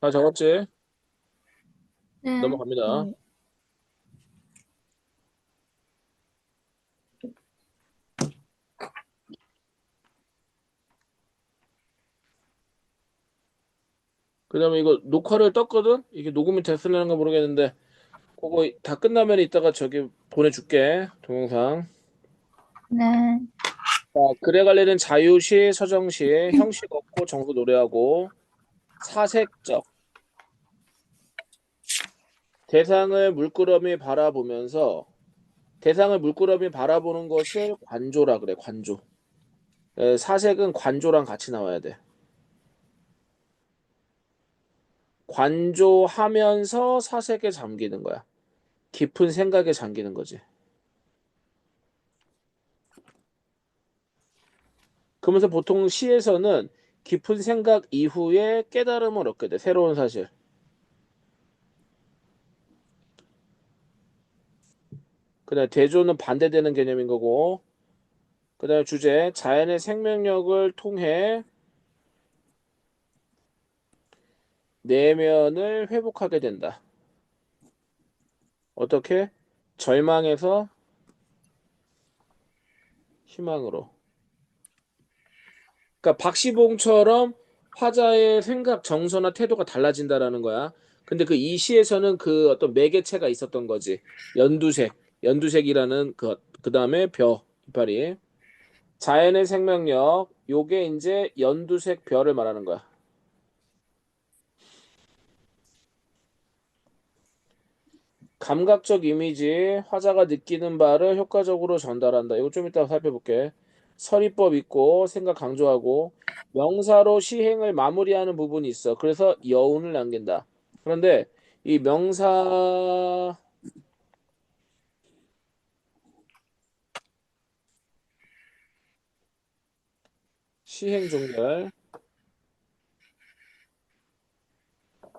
다 적었지? 네. 넘어갑니다. 그 다음에 이거 녹화를 떴거든? 이게 녹음이 됐으려는가 모르겠는데, 그거 다 끝나면 이따가 저기 보내줄게. 동영상. 네. 자, 글에 관련된 자유시, 서정시, 형식 없고 정도 노래하고, 사색적. 대상을 물끄러미 바라보면서, 대상을 물끄러미 바라보는 것을 관조라 그래, 관조. 사색은 관조랑 같이 나와야 돼. 관조하면서 사색에 잠기는 거야. 깊은 생각에 잠기는 거지. 그러면서 보통 시에서는 깊은 생각 이후에 깨달음을 얻게 돼. 새로운 사실. 그다음에 대조는 반대되는 개념인 거고. 그다음에 주제, 자연의 생명력을 통해 내면을 회복하게 된다. 어떻게? 절망에서 희망으로. 그러니까 박시봉처럼 화자의 생각, 정서나 태도가 달라진다라는 거야. 근데 그 이 시에서는 그 어떤 매개체가 있었던 거지. 연두색, 연두색이라는 그다음에 이파리. 자연의 생명력, 요게 이제 연두색 별을 말하는 거야. 감각적 이미지, 화자가 느끼는 바를 효과적으로 전달한다. 이거 좀 이따 살펴볼게. 서리법 있고, 생각 강조하고, 명사로 시행을 마무리하는 부분이 있어. 그래서 여운을 남긴다. 그런데 이 명사 시행 종결,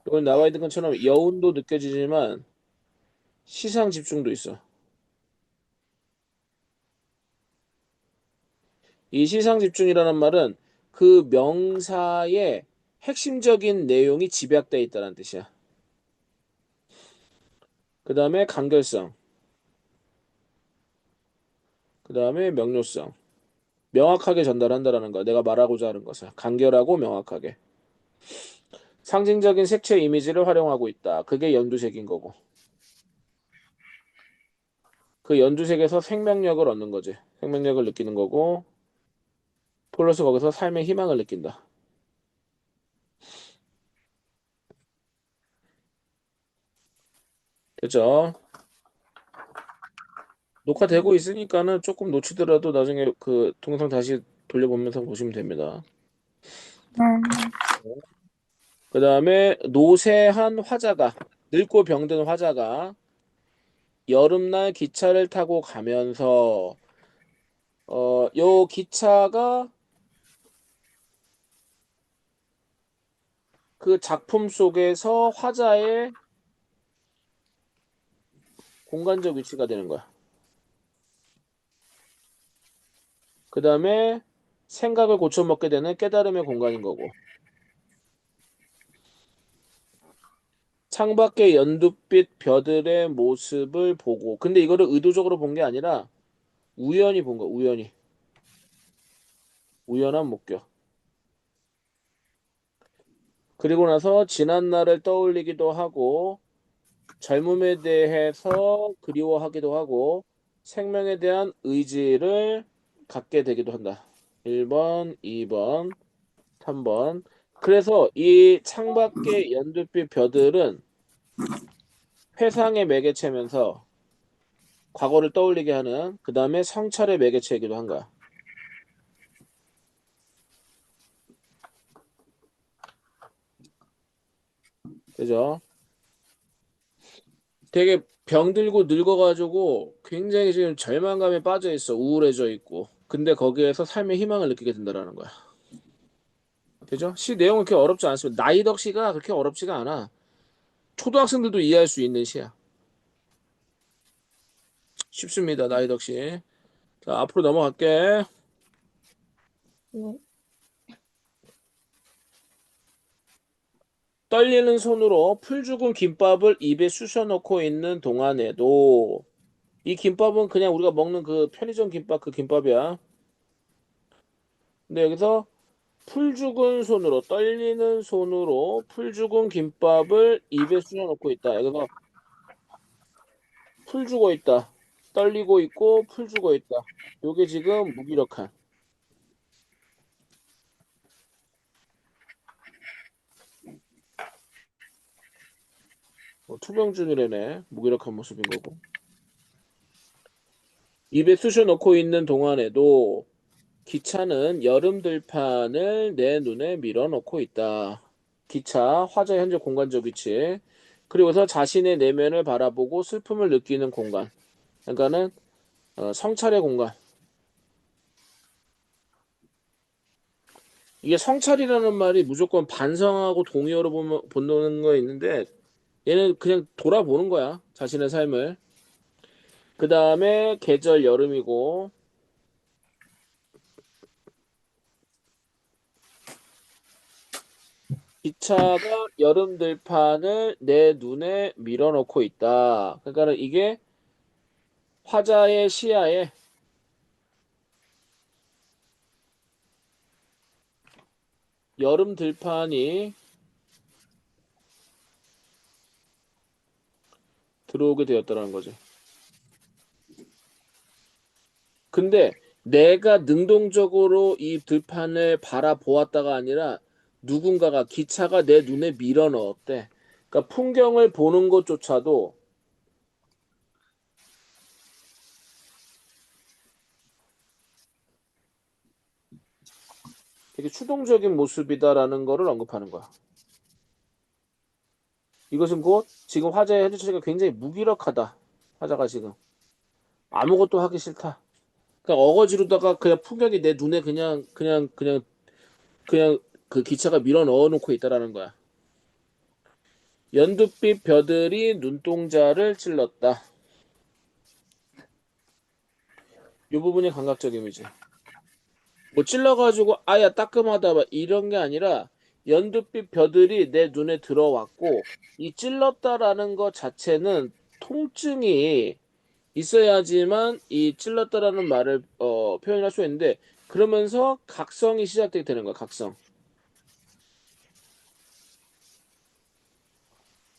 이건 나와 있는 것처럼 여운도 느껴지지만 시상 집중도 있어. 이 시상 집중이라는 말은 그 명사의 핵심적인 내용이 집약되어 있다는 뜻이야. 그 다음에 간결성, 그 다음에 명료성. 명확하게 전달한다라는 거야. 내가 말하고자 하는 것을. 간결하고 명확하게. 상징적인 색채 이미지를 활용하고 있다. 그게 연두색인 거고. 그 연두색에서 생명력을 얻는 거지. 생명력을 느끼는 거고, 플러스 거기서 삶의 희망을 느낀다. 됐죠? 녹화되고 있으니까는 조금 놓치더라도 나중에 그 동영상 다시 돌려보면서 보시면 됩니다. 네. 그 다음에 노쇠한 화자가, 늙고 병든 화자가 여름날 기차를 타고 가면서 요 기차가 그 작품 속에서 화자의 공간적 위치가 되는 거야. 그 다음에 생각을 고쳐먹게 되는 깨달음의 공간인 거고. 창밖의 연두빛 벼들의 모습을 보고. 근데 이거를 의도적으로 본 게 아니라 우연히 본 거야, 우연히. 우연한 목격. 그리고 나서 지난 날을 떠올리기도 하고, 젊음에 대해서 그리워하기도 하고, 생명에 대한 의지를 갖게 되기도 한다. 1번, 2번, 3번. 그래서 이 창밖의 연두빛 벼들은 회상의 매개체면서 과거를 떠올리게 하는 그 다음에 성찰의 매개체이기도 한 거야. 그죠? 되게 병들고 늙어가지고 굉장히 지금 절망감에 빠져 있어. 우울해져 있고. 근데 거기에서 삶의 희망을 느끼게 된다라는 거야. 그죠? 시 내용은 그렇게 어렵지 않습니다. 나이덕 시가 그렇게 어렵지가 않아. 초등학생들도 이해할 수 있는 시야. 쉽습니다. 나이덕 시. 자, 앞으로 넘어갈게. 네. 떨리는 손으로 풀 죽은 김밥을 입에 쑤셔 넣고 있는 동안에도 이 김밥은 그냥 우리가 먹는 그 편의점 김밥 그 김밥이야. 근데 여기서 풀 죽은 손으로 떨리는 손으로 풀 죽은 김밥을 입에 쑤셔 넣고 있다. 여기서 풀 죽어 있다. 떨리고 있고 풀 죽어 있다. 요게 지금 무기력한. 투명 중이래네. 무기력한 모습인 거고. 입에 쑤셔 넣고 있는 동안에도 기차는 여름 들판을 내 눈에 밀어넣고 있다. 기차, 화자 현재 공간적 위치. 그리고서 자신의 내면을 바라보고 슬픔을 느끼는 공간. 그러니까는 성찰의 공간. 이게 성찰이라는 말이 무조건 반성하고 동의어로 보는 거 있는데 얘는 그냥 돌아보는 거야. 자신의 삶을. 그 다음에 계절 여름이고 기차가 여름 들판을 내 눈에 밀어넣고 있다. 그러니까 이게 화자의 시야에 여름 들판이 들어오게 되었다는 거지. 근데 내가 능동적으로 이 들판을 바라보았다가 아니라 누군가가 기차가 내 눈에 밀어넣었대. 그러니까 풍경을 보는 것조차도 되게 추동적인 모습이다라는 거를 언급하는 거야. 이것은 곧 지금 화자의 현재 처지가 굉장히 무기력하다. 화자가 지금 아무것도 하기 싫다. 그냥 어거지로다가 그냥 풍경이 내 눈에 그냥 그 기차가 밀어 넣어 놓고 있다라는 거야. 연두빛 벼들이 눈동자를 찔렀다. 이 부분이 감각적임이지. 뭐 찔러가지고 아야 따끔하다 막 이런 게 아니라 연두빛 벼들이 내 눈에 들어왔고 이 찔렀다라는 것 자체는 통증이 있어야지만 이 찔렀다라는 말을 표현할 수 있는데 그러면서 각성이 시작되게 되는 거야. 각성.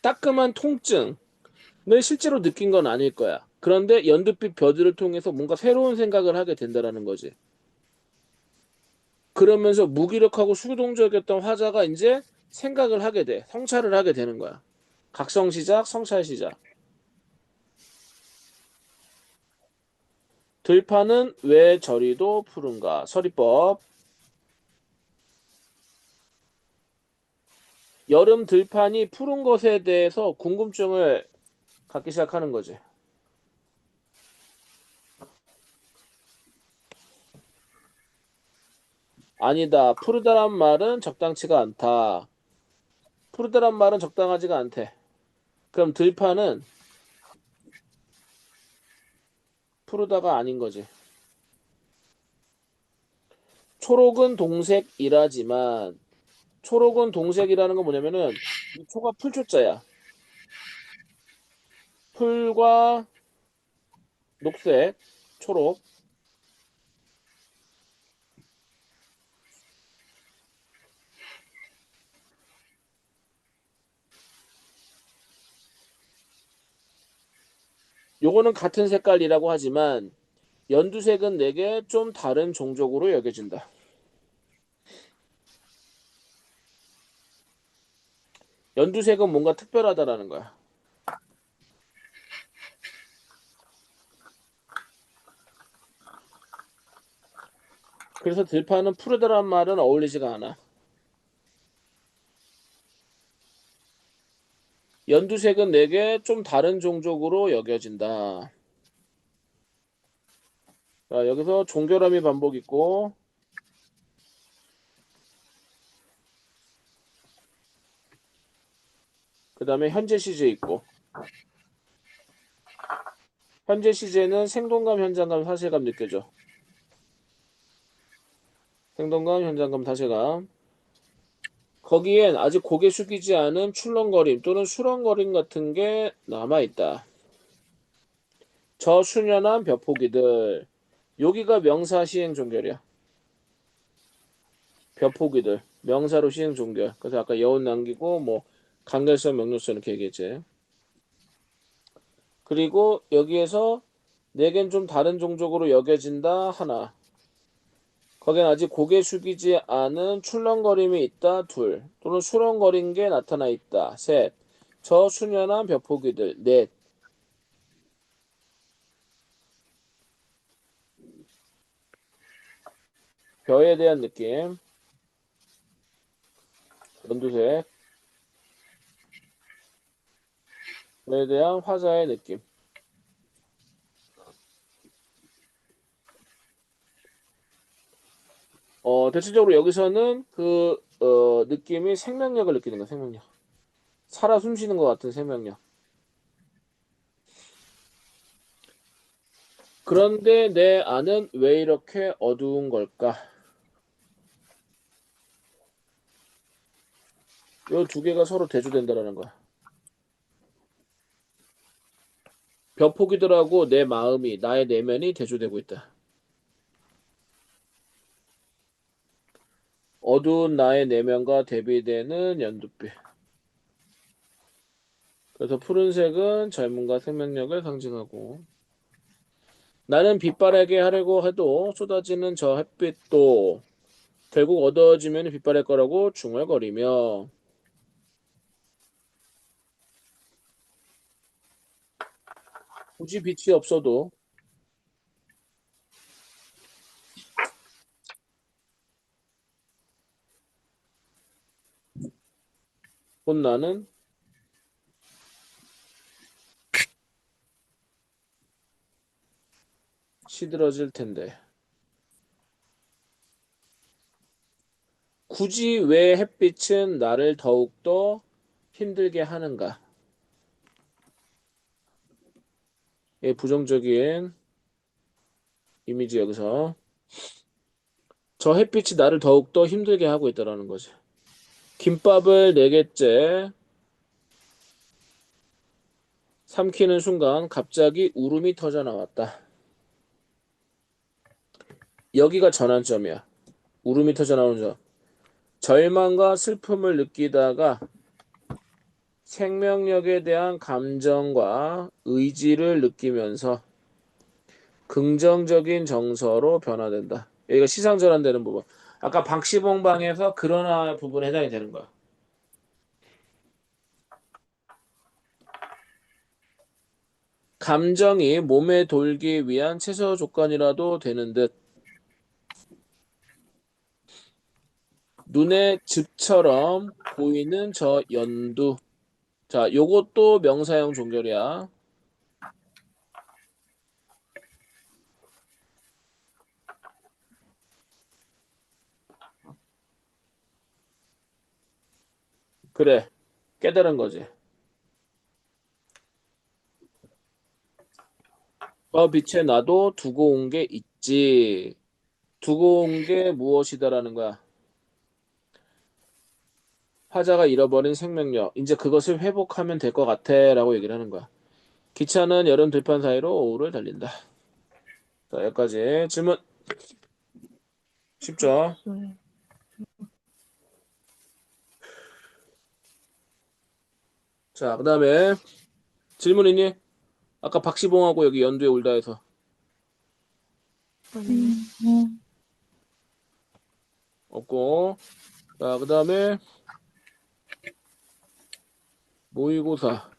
따끔한 통증을 실제로 느낀 건 아닐 거야. 그런데 연두빛 벼들을 통해서 뭔가 새로운 생각을 하게 된다라는 거지. 그러면서 무기력하고 수동적이었던 화자가 이제 생각을 하게 돼. 성찰을 하게 되는 거야. 각성 시작, 성찰 시작. 들판은 왜 저리도 푸른가? 서리법. 여름 들판이 푸른 것에 대해서 궁금증을 갖기 시작하는 거지. 아니다. 푸르다란 말은 적당치가 않다. 푸르다란 말은 적당하지가 않대. 그럼 들판은 푸르다가 아닌 거지. 초록은 동색이라지만 초록은 동색이라는 건 뭐냐면은 이 초가 풀초자야. 풀과 녹색, 초록. 요거는 같은 색깔이라고 하지만 연두색은 내게 좀 다른 종족으로 여겨진다. 연두색은 뭔가 특별하다라는 거야. 그래서 들판은 푸르다란 말은 어울리지가 않아. 연두색은 내게 좀 다른 종족으로 여겨진다. 자, 여기서 종결함이 반복 있고, 그 다음에 현재 시제 있고, 현재 시제는 생동감, 현장감, 사실감 느껴져. 생동감, 현장감, 사실감. 거기엔 아직 고개 숙이지 않은 출렁거림 또는 수렁거림 같은 게 남아있다. 저 수년한 벼포기들. 여기가 명사 시행 종결이야. 벼포기들. 명사로 시행 종결. 그래서 아까 여운 남기고 뭐 간결성, 명료성 이렇게 얘기했지. 그리고 여기에서 내겐 좀 다른 종족으로 여겨진다 하나. 거긴 아직 고개 숙이지 않은 출렁거림이 있다 둘. 또는 수렁거린 게 나타나 있다 셋. 저 수년한 벼포기들 넷. 벼에 대한 느낌. 연두색. 벼에 대한 화자의 느낌. 대체적으로 여기서는 느낌이 생명력을 느끼는 거야, 생명력. 살아 숨쉬는 것 같은 생명력. 그런데 내 안은 왜 이렇게 어두운 걸까? 요 두 개가 서로 대조된다라는 거야. 벼포기들하고 내 마음이, 나의 내면이 대조되고 있다. 어두운 나의 내면과 대비되는 연두빛. 그래서 푸른색은 젊음과 생명력을 상징하고 나는 빛바라게 하려고 해도 쏟아지는 저 햇빛도 결국 어두워지면 빛바랄 거라고 중얼거리며 굳이 빛이 없어도 곧 나는 시들어질 텐데. 굳이 왜 햇빛은 나를 더욱더 힘들게 하는가? 이 부정적인 이미지 여기서 저 햇빛이 나를 더욱더 힘들게 하고 있다라는 거지. 김밥을 네 개째 삼키는 순간 갑자기 울음이 터져 나왔다. 여기가 전환점이야. 울음이 터져 나오는 점. 절망과 슬픔을 느끼다가 생명력에 대한 감정과 의지를 느끼면서 긍정적인 정서로 변화된다. 여기가 시상전환되는 부분. 아까 박시봉방에서 그러나 부분에 해당이 되는 거야. 감정이 몸에 돌기 위한 최소 조건이라도 되는 듯 눈의 즙처럼 보이는 저 연두. 자, 요것도 명사형 종결이야. 그래, 깨달은 거지. 저 빛에 나도 두고 온 게 있지. 두고 온 게 무엇이다라는 거야. 화자가 잃어버린 생명력. 이제 그것을 회복하면 될 것 같아. 라고 얘기를 하는 거야. 기차는 여름 들판 사이로 오후를 달린다. 자, 여기까지. 질문 쉽죠? 네. 자, 그 다음에 질문 있니? 아까 박시봉하고 여기 연두에 울다 해서. 네. 없고. 자, 그 다음에 모의고사.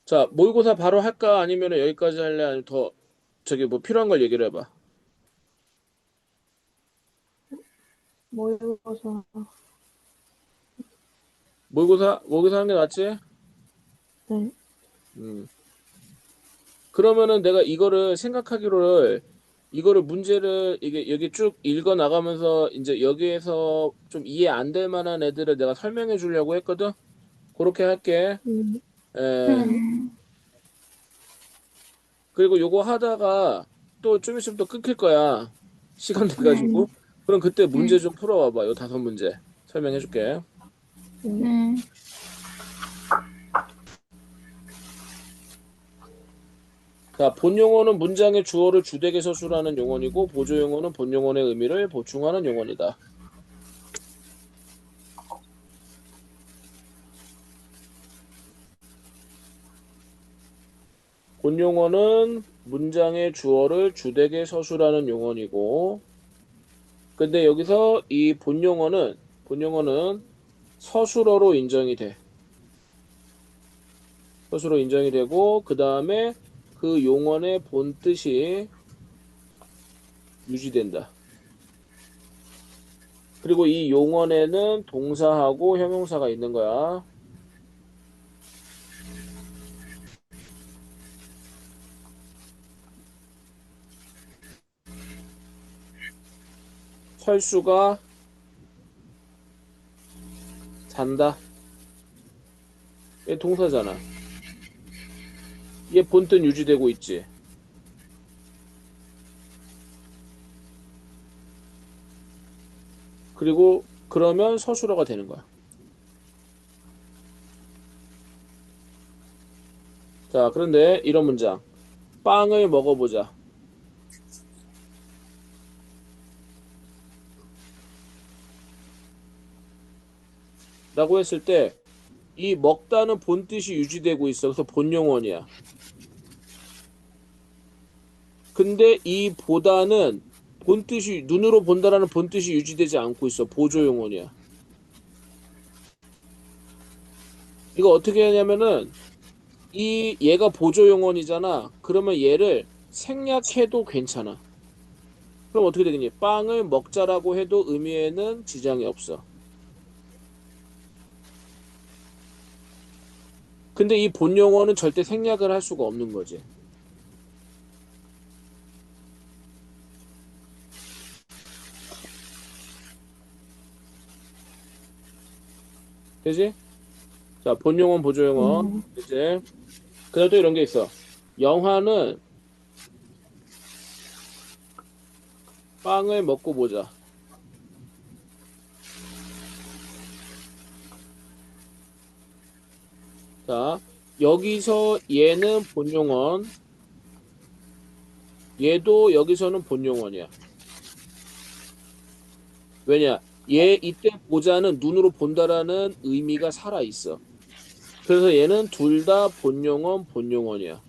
자, 모의고사 바로 할까? 아니면 여기까지 할래? 아니면 더, 저기 뭐 필요한 걸 얘기를 해봐. 모의고사. 모의고사 하는 게 낫지? 네. 음. 그러면은 내가 이거를 생각하기로를 이거를 문제를 이게 여기 쭉 읽어 나가면서 이제 여기에서 좀 이해 안 될 만한 애들을 내가 설명해 주려고 했거든. 그렇게 할게. 에, 네. 그리고 요거 하다가 또 좀 있으면 또 끊길 거야. 시간 네. 돼가지고. 그럼 그때 문제 네. 좀 풀어와봐. 요 5문제 설명해 줄게. 네. 자, 본용어는 문장의 주어를 주되게 서술하는 용언이고 보조용어는 본용어의 의미를 보충하는 용언이다. 본용어는 문장의 주어를 주되게 서술하는 용언이고 근데 여기서 이 본용어는 서술어로 인정이 돼. 서술어 인정이 되고 그 다음에 그 용언의 본 뜻이 유지된다. 그리고 이 용언에는 동사하고 형용사가 있는 거야. 철수가 잔다. 얘 동사잖아. 얘 본뜻 유지되고 있지. 그리고 그러면 서술어가 되는 거야. 자, 그런데 이런 문장. 빵을 먹어보자. 라고 했을 때 이 먹다는 본뜻이 유지되고 있어. 그래서 본용언이야. 근데 이 보다는 본뜻이 눈으로 본다라는 본뜻이 유지되지 않고 있어. 보조용언이야. 이거 어떻게 하냐면은 이 얘가 보조용언이잖아. 그러면 얘를 생략해도 괜찮아. 그럼 어떻게 되겠니? 빵을 먹자라고 해도 의미에는 지장이 없어. 근데 이 본용어는 절대 생략을 할 수가 없는 거지. 되지? 자, 본용어, 보조용어. 이제 그다음 또 이런 게 있어. 영화는 빵을 먹고 보자. 자, 여기서 얘는 본용언, 얘도 여기서는 본용언이야. 왜냐? 얘 이때 보자는 눈으로 본다라는 의미가 살아 있어. 그래서 얘는 둘 다 본용언, 본용언이야.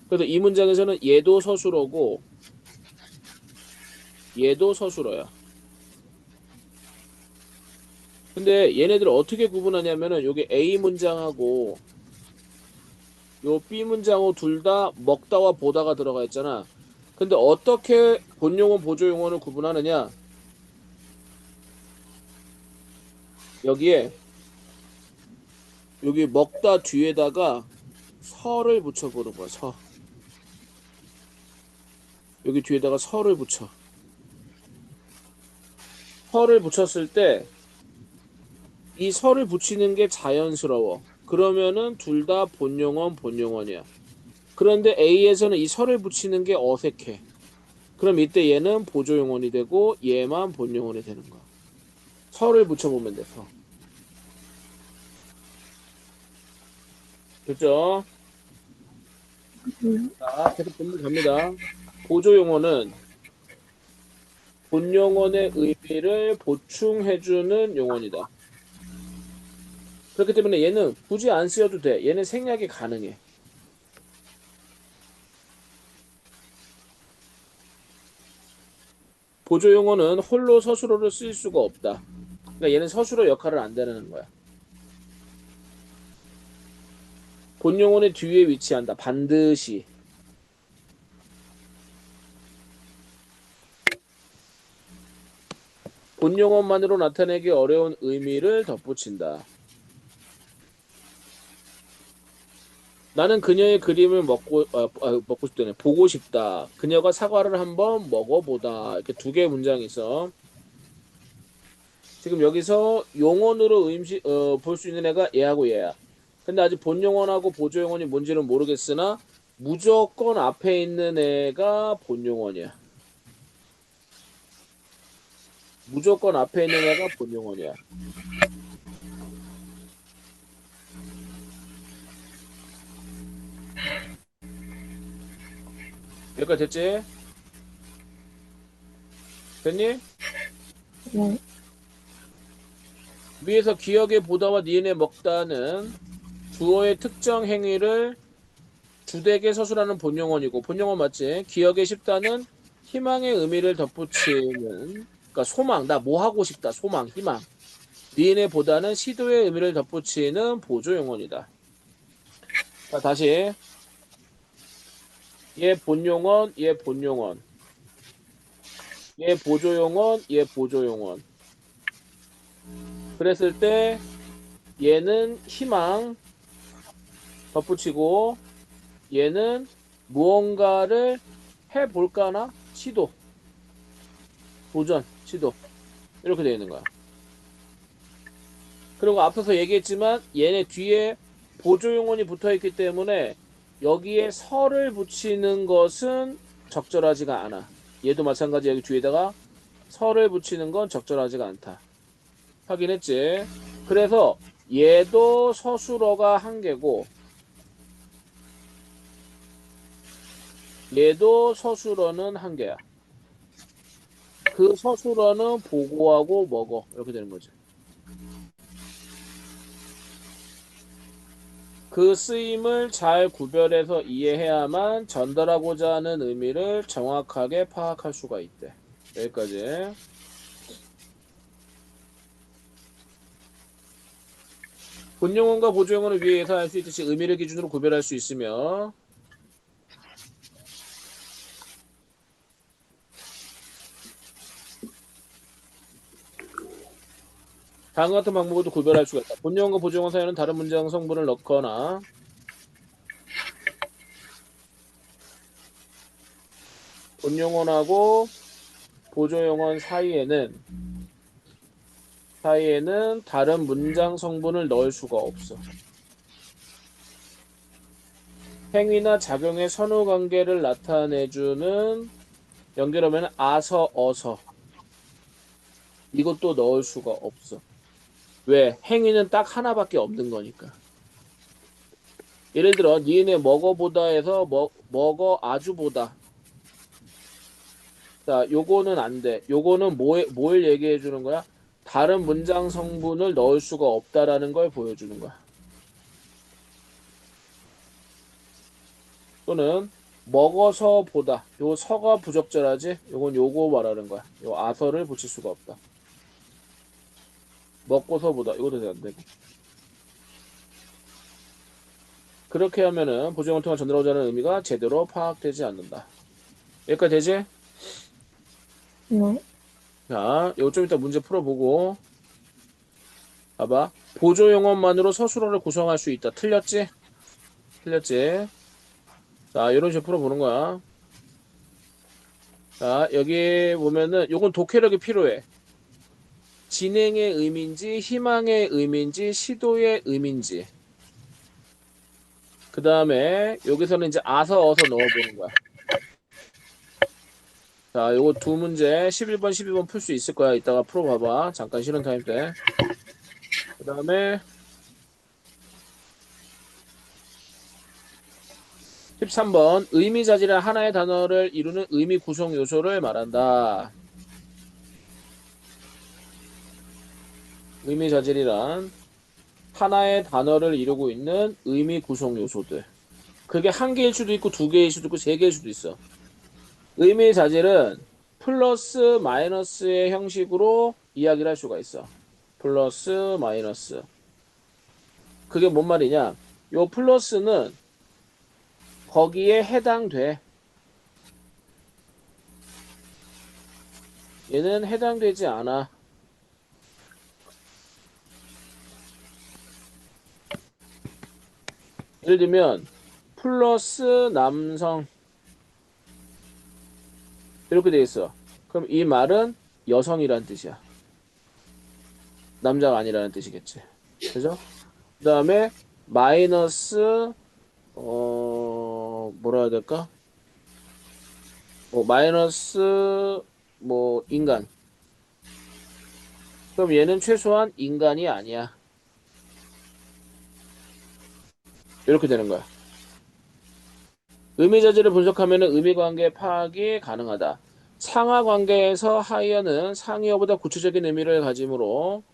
그래서 이 문장에서는 얘도 서술어고 얘도 서술어야. 근데 얘네들을 어떻게 구분하냐면은 여기 A 문장하고 요 B 문장하고 둘 다 먹다와 보다가 들어가 있잖아. 근데 어떻게 본용어, 보조용어를 구분하느냐? 여기에 여기 먹다 뒤에다가 서를 붙여보는 거야. 서. 여기 뒤에다가 서를 붙여. 서를 붙였을 때 이 서를 붙이는 게 자연스러워. 그러면은 둘 다 본용어, 본용어냐. 그런데 A에서는 이 서를 붙이는 게 어색해. 그럼 이때 얘는 보조용언이 되고 얘만 본용언이 되는 거야. 서를 붙여보면 돼. 서. 됐죠? 자, 계속 본문 갑니다. 보조용어는 본용언의 의미를 보충해주는 용언이다. 그렇기 때문에 얘는 굳이 안 쓰여도 돼. 얘는 생략이 가능해. 보조용어는 홀로 서술어를 쓸 수가 없다. 그러니까 얘는 서술어 역할을 안 되는 거야. 본용어의 뒤에 위치한다. 반드시. 본용어만으로 나타내기 어려운 의미를 덧붙인다. 나는 그녀의 그림을 먹고 싶다네. 보고 싶다. 그녀가 사과를 한번 먹어보다. 이렇게 두 개의 문장이 있어. 지금 여기서 용언으로 볼 수 있는 애가 얘하고 얘야. 근데 아직 본용언하고 보조용언이 뭔지는 모르겠으나 무조건 앞에 있는 애가 본용언이야. 무조건 앞에 있는 애가 본용언이야. 여기까지 됐지? 됐니? 네. 위에서 기억에 보다와 니은에 먹다는 주어의 특정 행위를 주되게 서술하는 본용언이고 본용언 맞지? 기억에 싶다는 희망의 의미를 덧붙이는 그러니까 소망 나 뭐 하고 싶다 소망 희망 니은에 보다는 시도의 의미를 덧붙이는 보조용언이다. 자 다시 얘 본용언 얘 본용언 얘 보조용언 얘 보조용언 그랬을 때 얘는 희망 덧붙이고 얘는 무언가를 해볼까나 시도 도전 시도 이렇게 되어 있는 거야. 그리고 앞서서 얘기했지만 얘네 뒤에 보조용언이 붙어있기 때문에 여기에 설을 붙이는 것은 적절하지가 않아. 얘도 마찬가지 여기 뒤에다가 설을 붙이는 건 적절하지가 않다. 확인했지? 그래서 얘도 서술어가 한 개고 얘도 서술어는 한 개야. 그 서술어는 보고하고 먹어 이렇게 되는 거지. 그 쓰임을 잘 구별해서 이해해야만 전달하고자 하는 의미를 정확하게 파악할 수가 있대. 여기까지. 본용어과 보조용어를 위해 예사할 수 있듯이 의미를 기준으로 구별할 수 있으며 다음과 같은 방법으로 구별할 수가 있다. 본용어과 보조용어 사이에는 다른 문장 성분을 넣거나 본용어하고 보조용어 사이에는 다른 문장 성분을 넣을 수가 없어. 행위나 작용의 선후 관계를 나타내주는 연결하면 아서 어서 이것도 넣을 수가 없어. 왜? 행위는 딱 하나밖에 없는 거니까. 예를 들어 니은의 먹어보다에서 먹어 아주보다. 자, 요거는 안 돼. 요거는 뭘 얘기해 주는 거야? 다른 문장 성분을 넣을 수가 없다라는 걸 보여주는 거야. 또는 먹어서 보다. 요 서가 부적절하지? 요건 요거 말하는 거야. 요 아서를 붙일 수가 없다. 먹고서 보다. 이것도 안 되고. 그렇게 하면은 보조형을 통해 전달하고자 하는 의미가 제대로 파악되지 않는다. 여기까지 되지? 네. 자, 이거 좀 이따 문제 풀어보고. 봐봐. 보조용어만으로 서술어를 구성할 수 있다. 틀렸지? 틀렸지? 자, 이런 식으로 풀어보는 거야. 자, 여기 보면은 요건 독해력이 필요해. 진행의 의미인지, 희망의 의미인지, 시도의 의미인지. 그 다음에 여기서는 이제 아서 어서 넣어보는 거야. 자, 요거 두 문제 11번, 12번 풀 수 있을 거야. 이따가 풀어봐봐. 잠깐 쉬는 타임 때. 그 다음에 13번 의미자질은 하나의 단어를 이루는 의미 구성 요소를 말한다. 의미자질이란 하나의 단어를 이루고 있는 의미 구성 요소들. 그게 한 개일 수도 있고 두 개일 수도 있고 세 개일 수도 있어. 의미자질은 플러스 마이너스의 형식으로 이야기를 할 수가 있어. 플러스 마이너스. 그게 뭔 말이냐? 요 플러스는 거기에 해당돼. 얘는 해당되지 않아. 예를 들면 플러스 남성 이렇게 돼 있어. 그럼 이 말은 여성이란 뜻이야. 남자가 아니라는 뜻이겠지. 그죠? 그다음에 마이너스 뭐라 해야 될까? 뭐 마이너스 뭐 인간. 그럼 얘는 최소한 인간이 아니야. 이렇게 되는 거야. 의미자질을 분석하면 의미관계 파악이 가능하다. 상하관계에서 하이어는 상위어보다 구체적인 의미를 가지므로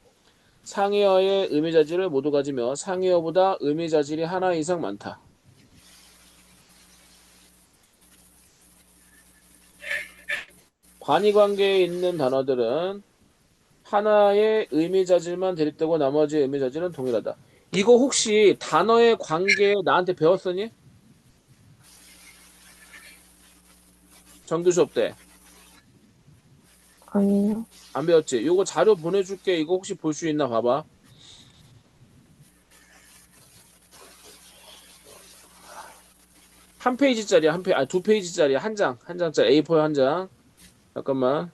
상위어의 의미자질을 모두 가지며 상위어보다 의미자질이 하나 이상 많다. 관의관계에 있는 단어들은 하나의 의미자질만 대립되고 나머지 의미자질은 동일하다. 이거 혹시 단어의 관계 나한테 배웠었니? 정규 수업 때. 아니요. 안 배웠지? 이거 자료 보내줄게. 이거 혹시 볼 수 있나 봐봐. 한 페이지짜리야, 아니, 두 페이지짜리야, 한 장짜리, A4 한 장. 잠깐만.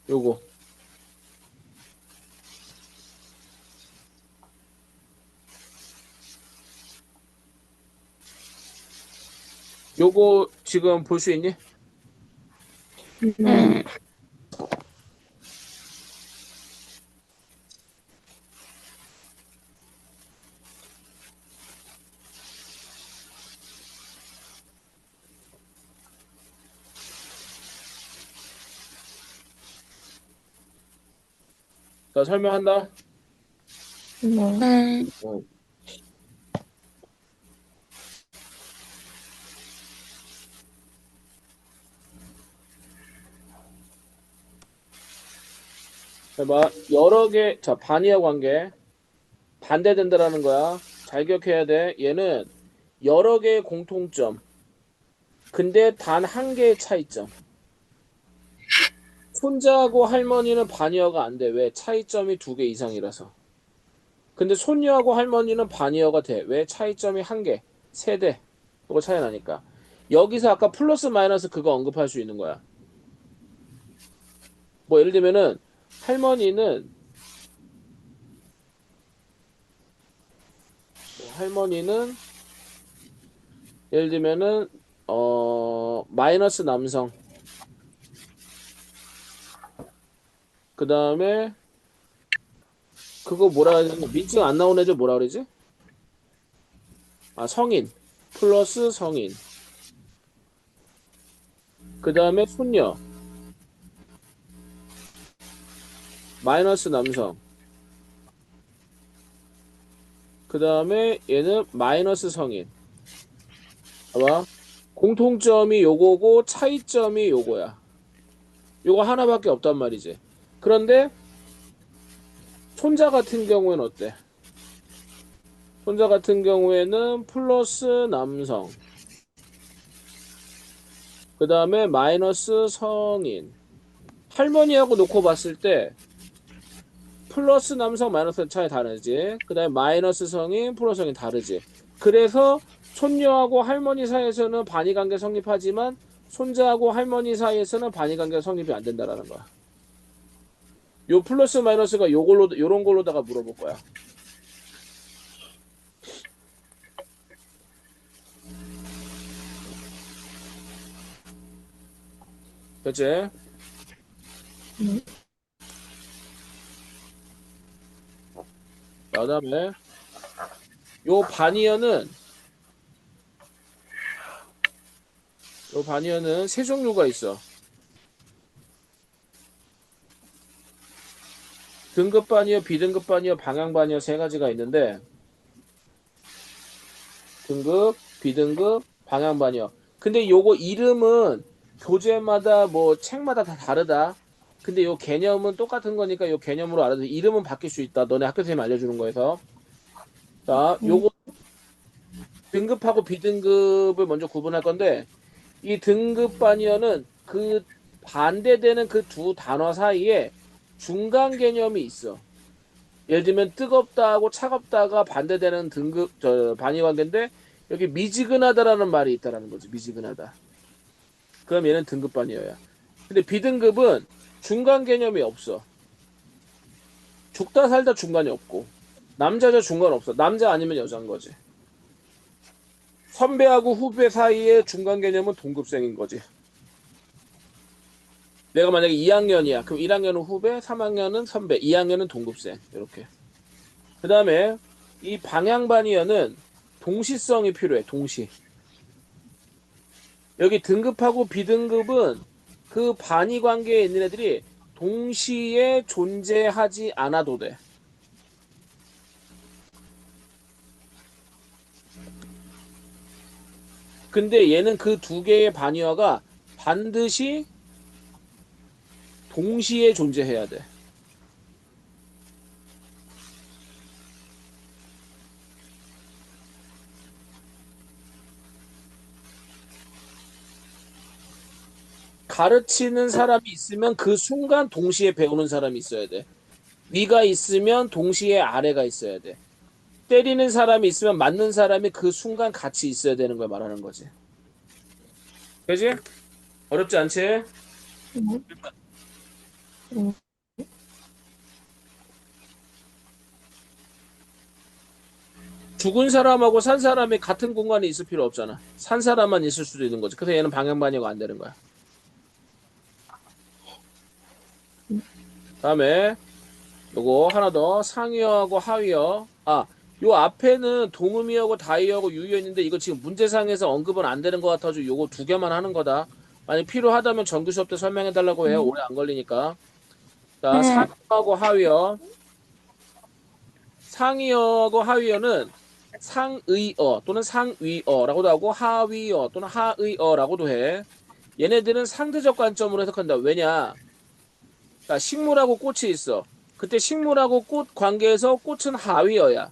요거. 요거 지금 볼 수 있니? 네. 자, 설명한다. 네. 어. 해봐. 여러 개, 자, 반의하 관계. 반대된다라는 거야. 잘 기억해야 돼. 얘는 여러 개의 공통점. 근데 단 한 개의 차이점. 손자하고 할머니는 반의어가 안 돼. 왜? 차이점이 두 개 이상이라서. 근데 손녀하고 할머니는 반의어가 돼. 왜? 차이점이 한 개, 세대. 그거 차이 나니까. 여기서 아까 플러스 마이너스 그거 언급할 수 있는 거야. 뭐 예를 들면은 할머니는 할머니는 예를 들면은 마이너스 남성. 그 다음에 그거 뭐라 해야 되나? 민증 안 나온 애들 뭐라 그러지? 아, 성인. 플러스 성인. 그 다음에 손녀. 마이너스 남성. 그 다음에 얘는 마이너스 성인. 봐봐. 공통점이 요거고 차이점이 요거야. 요거 하나밖에 없단 말이지. 그런데 손자 같은 경우에는 어때? 손자 같은 경우에는 플러스 남성. 그 다음에 마이너스 성인. 할머니하고 놓고 봤을 때 플러스 남성 마이너스 차이 다르지. 그 다음에 마이너스 성인 플러스 성인 다르지. 그래서 손녀하고 할머니 사이에서는 반의관계 성립하지만 손자하고 할머니 사이에서는 반의관계 성립이 안 된다라는 거야. 요 플러스 마이너스가 요런 걸로다가 물어볼 거야. 그치? 네. 그다음에 요 반의어는 세 종류가 있어. 등급 반의어, 비등급 반의어, 방향 반의어 세 가지가 있는데 등급, 비등급, 방향 반의어. 근데 요거 이름은 교재마다 뭐 책마다 다 다르다. 근데 요 개념은 똑같은 거니까 요 개념으로 알아도 이름은 바뀔 수 있다. 너네 학교 선생님이 알려주는 거에서. 자, 네. 요거 등급하고 비등급을 먼저 구분할 건데 이 등급 바니어는 그 반대되는 그 두 단어 사이에 중간 개념이 있어. 예를 들면 뜨겁다하고 차갑다가 반대되는 등급 반의 관계인데 여기 미지근하다라는 말이 있다라는 거지. 미지근하다. 그럼 얘는 등급 바니어야. 근데 비등급은 중간 개념이 없어. 죽다 살다 중간이 없고 남자자 중간 없어. 남자 아니면 여자인 거지. 선배하고 후배 사이의 중간 개념은 동급생인 거지. 내가 만약에 2학년이야. 그럼 1학년은 후배, 3학년은 선배, 2학년은 동급생. 이렇게. 그 다음에 이 방향반이어는 동시성이 필요해. 동시. 여기 등급하고 비등급은 그 반의 관계에 있는 애들이 동시에 존재하지 않아도 돼. 근데 얘는 그 두 개의 반의어가 반드시 동시에 존재해야 돼. 가르치는 사람이 있으면 그 순간 동시에 배우는 사람이 있어야 돼. 위가 있으면 동시에 아래가 있어야 돼. 때리는 사람이 있으면 맞는 사람이 그 순간 같이 있어야 되는 걸 말하는 거지. 그지? 어렵지 않지? 네. 네. 죽은 사람하고 산 사람이 같은 공간에 있을 필요 없잖아. 산 사람만 있을 수도 있는 거지. 그래서 얘는 방향반이가 안 되는 거야. 다음에 요거 하나 더 상위어하고 하위어. 아, 요 앞에는 동음이어고 다이어고 유의어 있는데 이거 지금 문제상에서 언급은 안 되는 것 같아서 요거 두 개만 하는 거다. 만약 필요하다면 정규 수업 때 설명해 달라고 해요. 네. 오래 안 걸리니까. 자, 네. 상위어하고 하위어. 상위어하고 하위어는 상의어 또는 상위어라고도 하고 하위어 또는 하의어라고도 해. 얘네들은 상대적 관점으로 해석한다. 왜냐? 자, 식물하고 꽃이 있어. 그때 식물하고 꽃 관계에서 꽃은 하위어야.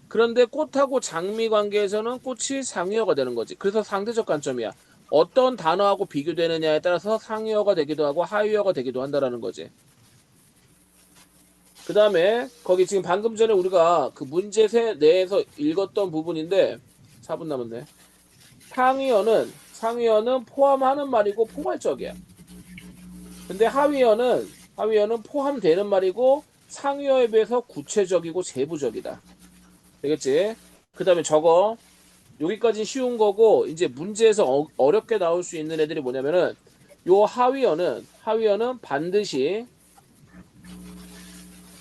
그런데 꽃하고 장미 관계에서는 꽃이 상위어가 되는 거지. 그래서 상대적 관점이야. 어떤 단어하고 비교되느냐에 따라서 상위어가 되기도 하고 하위어가 되기도 한다라는 거지. 그 다음에 거기 지금 방금 전에 우리가 그 문제 내에서 읽었던 부분인데 4분 남았네. 상위어는 포함하는 말이고 포괄적이야. 근데 하위어는 포함되는 말이고 상위어에 비해서 구체적이고 세부적이다. 되겠지? 그 다음에 저거 여기까지 쉬운 거고 이제 문제에서 어렵게 나올 수 있는 애들이 뭐냐면은 요 하위어는 반드시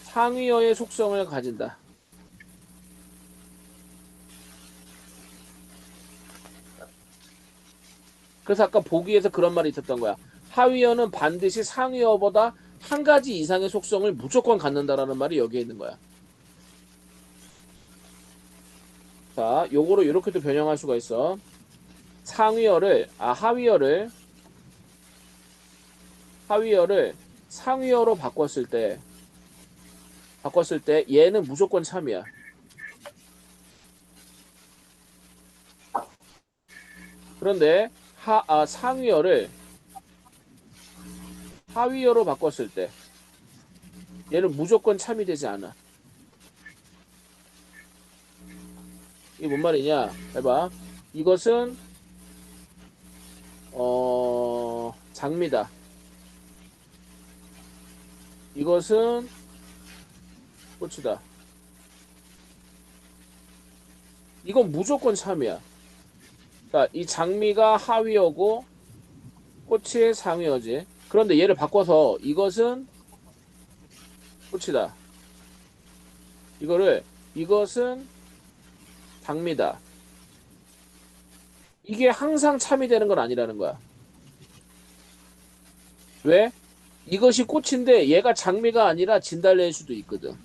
상위어의 속성을 가진다. 그래서 아까 보기에서 그런 말이 있었던 거야. 하위어는 반드시 상위어보다 한 가지 이상의 속성을 무조건 갖는다라는 말이 여기에 있는 거야. 자, 요거로 이렇게도 변형할 수가 있어. 하위어를 상위어로 바꿨을 때 얘는 무조건 참이야. 그런데 상위어를 하위어로 바꿨을 때 얘는 무조건 참이 되지 않아. 이게 뭔 말이냐? 해봐. 이것은 장미다. 이것은 꽃이다. 이건 무조건 참이야. 자, 이 장미가 하위어고 꽃이 상위어지. 그런데 얘를 바꿔서 이것은 꽃이다. 이것은 장미다. 이게 항상 참이 되는 건 아니라는 거야. 왜? 이것이 꽃인데 얘가 장미가 아니라 진달래일 수도 있거든.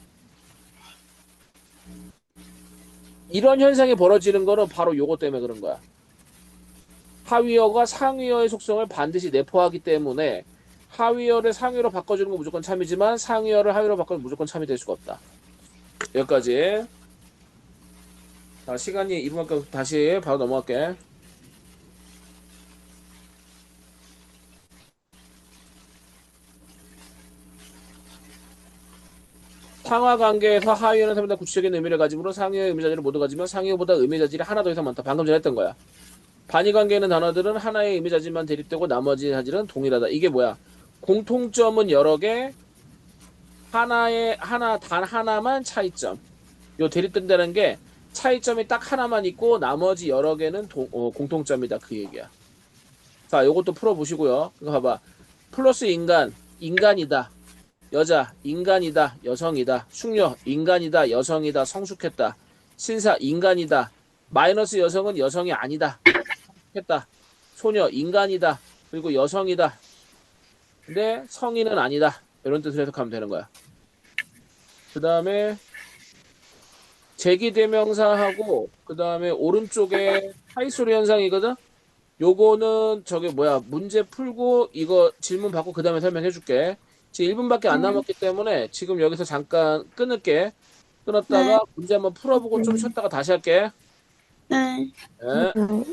이런 현상이 벌어지는 거는 바로 요거 때문에 그런 거야. 하위어가 상위어의 속성을 반드시 내포하기 때문에 하위어를 상위로 바꿔주는 건 무조건 참이지만 상위어를 하위로 바꿔주면 무조건 참이 될 수가 없다. 여기까지. 자, 시간이 2분밖에 다시 바로 넘어갈게. 상하 관계에서 하위어는 사람다 구체적인 의미를 가지므로 상위어의 의미 자질을 모두 가지면 상위어보다 의미 자질이 하나 더 이상 많다. 방금 전에 했던 거야. 반의 관계에 있는 단어들은 하나의 의미 자질만 대립되고 나머지 자질은 동일하다. 이게 뭐야? 공통점은 여러 개, 단 하나만 차이점. 요 대립된다는 게 차이점이 딱 하나만 있고 나머지 여러 개는 공통점이다. 그 얘기야. 자, 요것도 풀어보시고요. 이거 봐봐. 플러스 인간, 인간이다. 여자, 인간이다. 여성이다. 숙녀, 인간이다. 여성이다. 성숙했다. 신사, 인간이다. 마이너스 여성은 여성이 아니다. 했다. 소녀, 인간이다. 그리고 여성이다. 근데 성인은 아니다. 이런 뜻으로 해석하면 되는 거야. 그 다음에 제기대명사하고 그 다음에 오른쪽에 하이소리 현상이거든. 요거는 저게 뭐야, 문제 풀고 이거 질문 받고 그 다음에 설명해 줄게. 지금 1분밖에 안 네. 남았기 때문에 지금 여기서 잠깐 끊을게. 네. 끊었다가 문제 한번 풀어보고 좀 쉬었다가 다시 할게. 네. 네. 네.